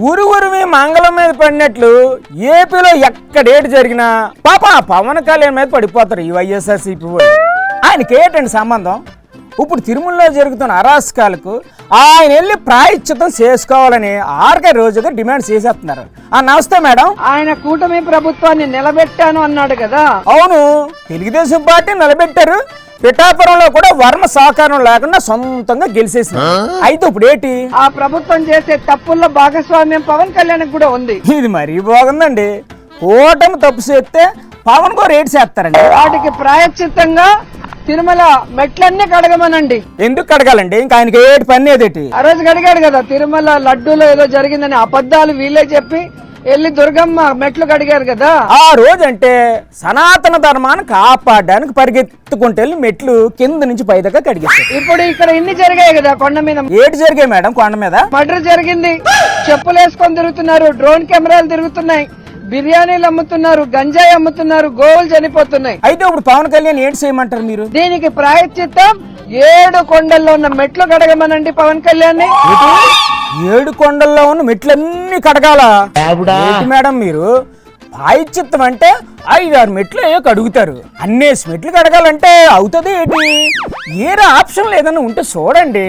ఉరువురివి మంగళం మీద పడినట్లు ఏపీలో ఎక్కడేటి జరిగినా పాప పవన్ కళ్యాణ్ మీద పడిపోతారు ఈ వైఎస్ఆర్సీపీ వాళ్ళు. ఆయనకి ఏంటండి సంబంధం? ఇప్పుడు తిరుమలలో జరుగుతున్న అరాచకాలకు ఆయన వెళ్ళి ప్రాయశ్చిత్తం చేసుకోవాలని ఆర్కే రోజుగా డిమాండ్ చేసేస్తున్నారు. నమస్తే మేడం. ఆయన కూటమి ప్రభుత్వాన్ని నిలబెట్టాను అన్నాడు కదా. అవును, తెలుగుదేశం పార్టీ నిలబెట్టారు. పిఠాపురంలో కూడా వర్మ సహకారం లేకుండా సొంతంగా గెలిచేసింది. అయితే ఇప్పుడు ఏంటి? ఆ ప్రభుత్వం చేసే తప్పుల్లో భాగస్వామ్యం పవన్ కళ్యాణ్ కూడా ఉంది. ఇది మరీ బాగుందండి. కూటమి తప్పు చేస్తే పవన్ కూడా రేటు చేస్తారండి. వాటికి ప్రాయశ్చిత్తంగా తిరుమల మెట్లన్నీ కడగమనండి. ఎందుకు కడగాలండి? ఇంకా ఆయనకి ఏటి పని ఏదేటి? ఆ రోజు కడిగాడు కదా, తిరుమల లడ్డూలో ఏదో జరిగిందని అబద్ధాలు వీళ్ళే చెప్పి వెళ్ళి దుర్గమ్మ మెట్లు కడిగారు కదా. ఆ రోజు అంటే సనాతన ధర్మాన్ని కాపాడడానికి పరిగెత్తుకుంటే వెళ్ళి మెట్లు కింద నుంచి పై దాకా కడిగేస్తారు. ఇప్పుడు ఇక్కడ ఇన్ని జరిగాయి కదా కొండ మీద. ఏటి జరిగాయి మేడం కొండ మీద? మర్డర్ జరిగింది, చెప్పులు వేసుకొని తిరుగుతున్నారు, డ్రోన్ కెమెరాలు తిరుగుతున్నాయి, బిర్యానీలు అమ్ముతున్నారు, గంజాయి అమ్ముతున్నారు, గోవులు చనిపోతున్నాయి. అయితే ఇప్పుడు పవన్ కళ్యాణ్ ఏంటి చేయమంటారు మీరు? దీనికి ప్రాయశ్చిత్తం 7 కొండల్లో ఉన్న మెట్లు కడగమనండి పవన్ కళ్యాణ్. 7 కొండల్లో ఉన్న మెట్లన్నీ కడగాల మేడం మీరు? ప్రాయశ్చిత్తం అంటే 5-6 మెట్లు కడుగుతారు. అన్నేసి మెట్లు కడగాలంటే అవుతుంది ఏంటి? ఏరే ఆప్షన్ లేదని ఉంటే చూడండి.